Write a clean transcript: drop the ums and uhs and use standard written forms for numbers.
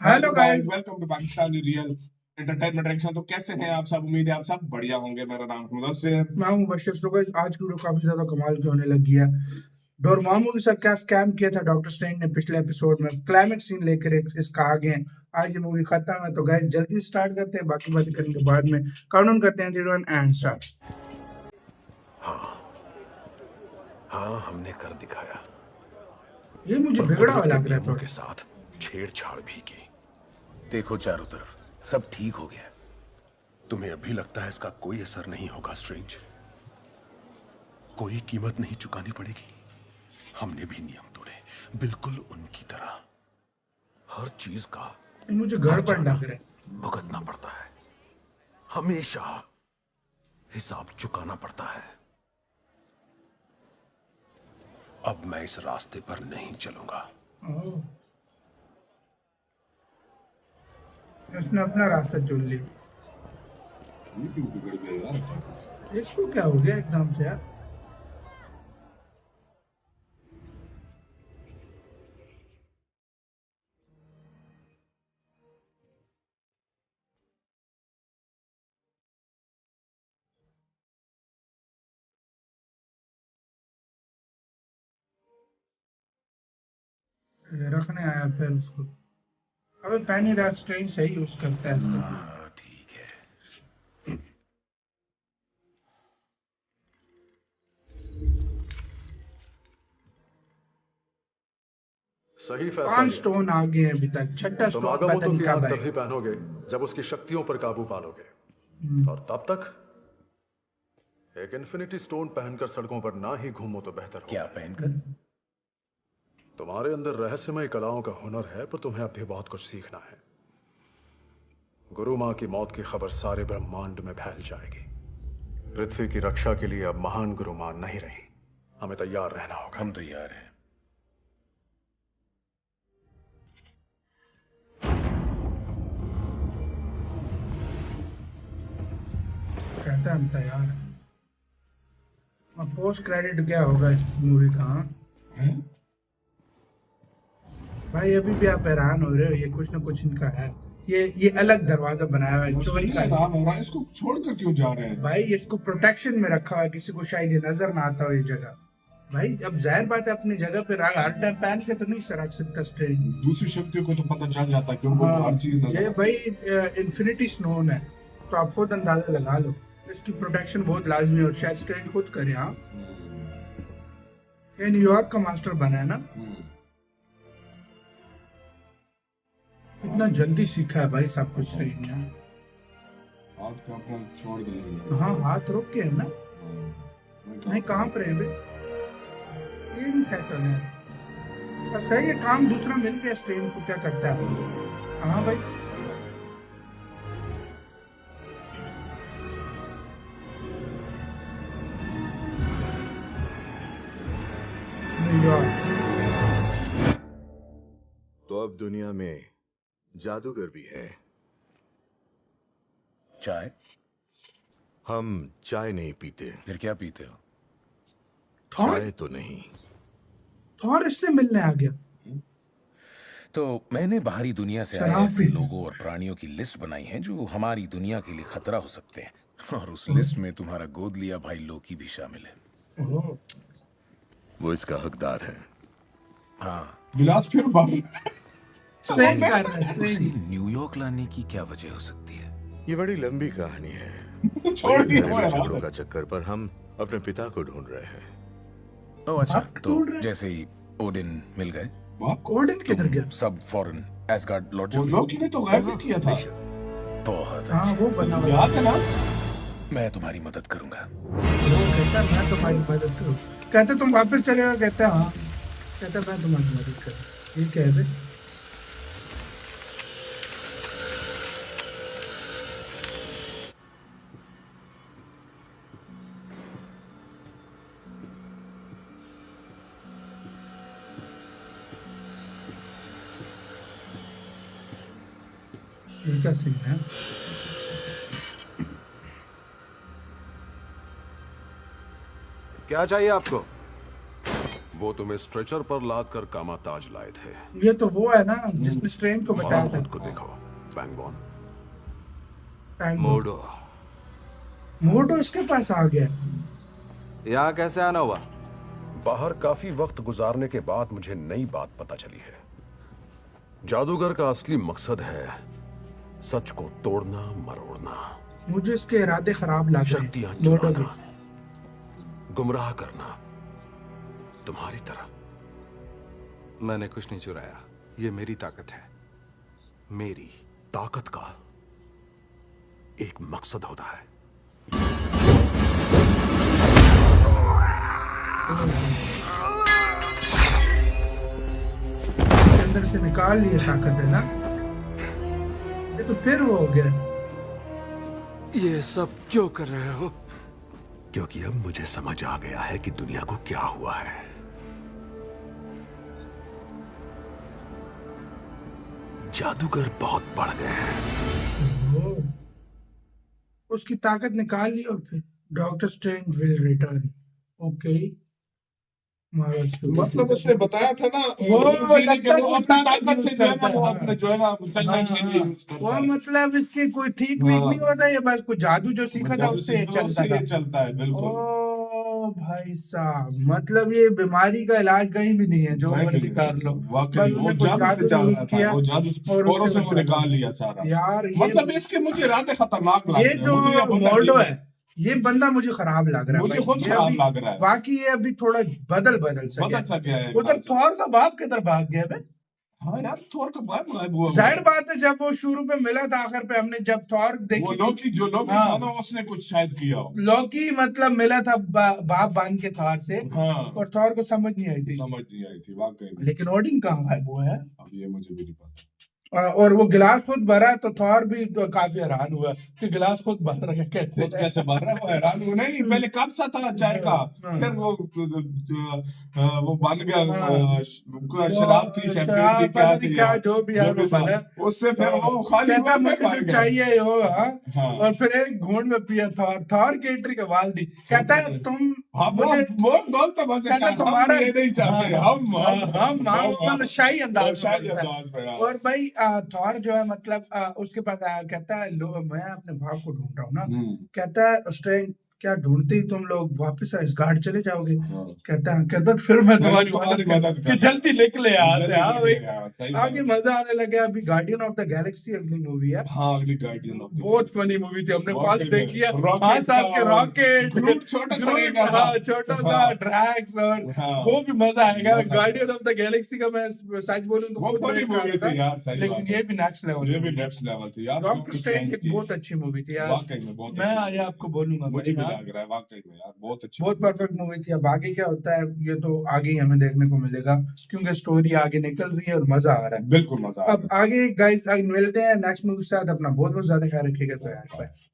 Hello guys, welcome to Pakistani real entertainment reaction. तो कैसे हैं आप सब? उम्मीद है आप सब बढ़िया होंगे। मेरा नाम मुदस्सिर। मैं हूं मुबशर। तो गाइस, आज की वीडियो काफी ज्यादा कमाल की होने लगी है। डोरेमोन के साथ क्या स्कैम किया था डॉक्टर स्ट्रेंज ने पिछले एपिसोड में, क्लाइमेक्स सीन लेकर इसका आगे हैं। आज ये मूवी खत्म है, तो गाइस जल्दी स्टार्ट करते हैं, बाकी बातें करने के बाद में काउंटडाउन करते हैं 0 एंड स्टार्ट। हाँ हाँ, हमने कर दिखाया। ये मुझे पर बिगड़ा हुआ कुदरत के लग रहा है नियमों के थोड़ा। साथ छेड़छाड़ भी की। देखो चारों तरफ सब ठीक हो गया। तुम्हें अभी लगता है इसका कोई असर नहीं होगा स्ट्रेंज? कोई कीमत नहीं चुकानी पड़ेगी। हमने भी नियम तोड़े, बिल्कुल उनकी तरह। हर चीज का, ये मुझे हर गड़बड़ जाना लग रहा है। भुगतना पड़ता है। हमेशा हिसाब चुकाना पड़ता है। अब मैं इस रास्ते पर नहीं चलूंगा। ओह, इसने अपना रास्ता चुन लिया। ये क्यों बिगड़ गया यार अचानक से? इसको क्या हो गया एकदम से यार? रखने आया फिर उसको। अबे पैनी रात स्ट्रेंज सही यूज करता है इसका। हाँ ठीक है। सही फैसला 5 लिया। स्टोन आ गए हैं अभी तक, छठा तुम स्टोन पता आगामोतो नहीं की कब आंख तभी आएगा। पहनोगे जब उसकी शक्तियों पर काबू पालोगे। और तब तक एक इन्फिनिटी स्टोन पहनकर सड़कों पर ना ही घूमो तो बेहतर क्या होगा। पहनकर? तुम्हारे अंदर रहस्यमय कलाओं का हुनर है, पर तुम्हें अब भी बहुत कुछ सीखना है। गुरु मां की मौत की खबर सारे ब्रह्मांड में फैल जाएगी। पृथ्वी की रक्षा के लिए अब महान गुरु मां नहीं रही। हमें तैयार रहना होगा। हम तैयार हैं। कहता है हम तैयार हैं। अब पोस्ट क्रेडिट क्या होगा इस मूवी का? हाँ? हैं? भाई अभी भी आप हैरान हो रहे हो, ये कुछ ना कुछ इनका है। ये अलग दरवाजा बनाया हुआ है चोरी का। आराम हो रहा है, इसको छोड़कर क्यों जा रहे हैं? भाई इसको प्रोटेक्शन में रखा हुआ है, किसी को शायद ये नजर ना आता हो ये जगह। भाई अब जाहिर बात है, अपनी जगह पे हर टाइम पहन के तो नहीं रख सकता स्ट्रेंज। दूसरी शक्तियों को तो पता चल जाता है क्योंकि उनको हर चीज ये नजर भाई इन्फिनिटी स्टोन है, तो आप खुद अंदाजा लगा लो। इसकी प्रोटेक्शन बहुत लाजमी है, और शायद स्ट्रेंज खुद करे। हाँ, ये न्यूयॉर्क का मास्टर बना है ना। इतना जल्दी सीखा है भाई सब कुछ स्ट्रेंज ने। हाथ का अपना छोड़ देंगे। हाँ, हाथ रोक के है ना। नहीं, कहाँ पर है बे? ये नहीं सेटल है। बस सही है, काम दूसरा मिल गया स्ट्रेंज को। क्या करता है? हाँ भाई, न्यूयॉर्क। तो अब दुनिया में जादूगर भी है। चाय? हम चाय नहीं पीते। फिर क्या पीते हो? थॉर चाय तो नहीं। थॉर इससे मिलने आ गया। तो मैंने बाहरी दुनिया से आए शराब ऐसे पीते। लोगों और प्राणियों की लिस्ट बनाई है जो हमारी दुनिया के लिए खतरा हो सकते हैं, और उस लिस्ट में तुम्हारा गोद लिया भाई लोकी भी शामिल है। ओह, वो इसका हकदार है। हाँ। गिलास फिर भर। स्ट्रेंज कर रहा है उसे स्ट्रेंज। न्यूयॉर्क लाने की क्या वजह हो सकती है? ये बड़ी लंबी कहानी है। छोड़ दिया घरेलू वो झगड़ों यार। का चक्कर पर हम अपने पिता को ढूंढ रहे हैं। ओह अच्छा, बाप तो ढूंढ रहे हैं? जैसे ही ओडिन मिल गए, बाप को कोर्डन किधर गया? सब फॉरेन एसगार्ड लौट वो जाओ। लोग ने तो गायब ही किया था। बहुत हाँ, अच्छा, वो बना हुआ याद है ना? मैं तुम्हारी मदद करूंगा। वो कहता है मैं तुम्हारी मदद करूँ। कहते तुम वापस चले गए? कहता है हाँ। कहता है मैं तुम्हारी मदद करूँ। ये कह दे। ये क्या सीन है? क्या चाहिए आपको? वो तुम्हें स्ट्रेचर पर लाद कर कामाताज लाए थे। ये तो वो है ना जिसने स्ट्रेंज को बताया और था। खुद को देखो, बैंगबॉन। मोडो, मोटो इसके पास आ गया। यहाँ कैसे आना हुआ? बाहर काफी वक्त गुजारने के बाद मुझे नई बात पता चली है। जादूगर का असली मकसद है सच को तोड़ना मरोड़ना, मुझे इसके इरादे खराब लग रहे शक्तियां हैं मोटो के। चुराना, गुमराह करना, तुम्हारी तरह। मैंने कुछ नहीं चुराया, ये मेरी ताकत है। मेरी। ताकत का एक मकसद होता है। अंदर से निकाल लिए ताकत है ना। ये तो फिर वो हो गया। ये सब क्यों कर रहे हो? क्योंकि अब मुझे समझ आ गया है कि दुनिया को क्या हुआ है। जादूगर बहुत बढ़ गए हैं। ओ, उसकी ताकत निकाल ली और फिर doctor strange will return. Okay, मतलब उसने बताया था ना वो जीने के सब वो अपना अपनी ताकत से जो है ना वो हाँ। अपने जो है ना चलने के लिए यूज करता वो है। मतलब इसके कोई ठीक वीक हाँ। नहीं होता, ये बस कोई जादू जो सीखा था जादू उससे सीखा चलता उससे था। ये चलता है, बिल्कुल। ओ भाई साहब, मतलब ये बीमारी का इलाज कहीं भी नहीं है, जो नहीं, मर्जी नहीं, कर लो। वाकई बस वो उसने कुछ जादू से जादू चल यूज रहा किया था, वो जादू और और उससे से वो चल निकाल गया। लिया सारा। यार ये मतलब इसके मुझे इरादे खतरनाक लग ये रहे हैं। जो मुझे ये बंदा मोडो ठीक- है, ये बंदा मुझे खराब लग रहा है मुझे भाई। खुद ये खराब अभी- लग रहा है। बाकी ये अभी थोड़ा बदल सा बहुत गया। अच्छा क्या है उधर थॉर का बाप किधर भाग गया बे? हाँ यार, थोर का बात गायब हुआ। जाहिर बात है, जब वो शुरू में मिला था, आखिर पे हमने जब थॉर वो देखी लोकी जो लोकी हाँ। था ना उसने कुछ शायद किया हो। लॉकी मतलब मिला था बाप बांध के थॉर से, हाँ, और थॉर को समझ नहीं आई थी। समझ नहीं आई थी वाकई में। लेकिन ओडिन कहाँ गायब हुआ है? अब ये मुझे भी नहीं पता। और वो गिलास खुद भरा, तो थॉर भी तो काफी हैरान हुआ कि गिलास खुद भर रहा है कैसे। खुद कैसे भर रहा है वो हैरान हुआ। नहीं, पहले कप सा था चाय का, हाँ। फिर वो बन गया। हाँ। शराब थी, शैंपेन थी, पता नहीं क्या जो भी है वो था। बना। उससे फिर वो खाली कहता हुआ, मुझे फिर भर जो गया। चाहिए हो, हाँ। हाँ। और फिर एक घूंट में पिया थॉर की एंट्री का वाल दी। कहता है तुम हम मुझे वो दौलत तो बस कहता हम तुम्हारा ये नहीं चाहते। हाँ, हम मतलब शाही अंदाज में शाही बोलता है। अंदाज में, हाँ। और भाई थॉर जो है मतलब उसके पास आया, कहता है लो मैं अपने भाव को ढूंढ रहा हूँ ना। कहता है स्ट्रेंज, क्या ढूंढते ही तुम लोग वापस इस घाट चले जाओगे? हाँ। कहता है कहता फिर मैं तुम्हारी तुम्हारी मदद मदद कि जल्दी निकले यहाँ से। हाँ भाई, सही आगे मजा आने लगे। अभी गार्डियन ऑफ द गैलेक्सी अगली मूवी है। हाँ, अगली गार्डियन ऑफ द बहुत फनी मूवी थी, हमने Rocket फर्स्ट देखी है। में, Rocket हाँ, सास के का, रॉकेट, Groot छोटा सा रहेगा, हाँ, हाँ। छोटा सा हाँ। ड्रैक्स, और हाँ। वो भी मजा आएगा। मजा गार्डियन ऑफ द गैलेक्सी का मैं सच बोलूं तो वो खुद फनी वेट कर मूवी रहा थी था, यार, सही लेकिन बात ये है। भी नेक्स्ट लेवल। ये भी नेक्स्ट लेवल थी यार। डॉक्टर स्ट्रेंज एक बहुत अच्छी मूवी थी यार। वाकई में बहुत मैं अच्छी आगे movie आपको बोलूंगा थी। मुझे भाई, भी हाँ। लग रहा है वाकई में यार, बहुत अच्छी बहुत परफेक्ट मूवी थी। अब आगे क्या होता है ये तो आगे ही हमें देखने को मिलेगा, क्योंकि स्टोरी आगे निकल रही है और मजा आ रहा है। बिल्कुल मजा आ अब आगे गाइस मिलते हैं नेक्स्ट मूवी के साथ। अपना बहुत बहुत ज्यादा ख्याल रखिएगा। तो यार बाय।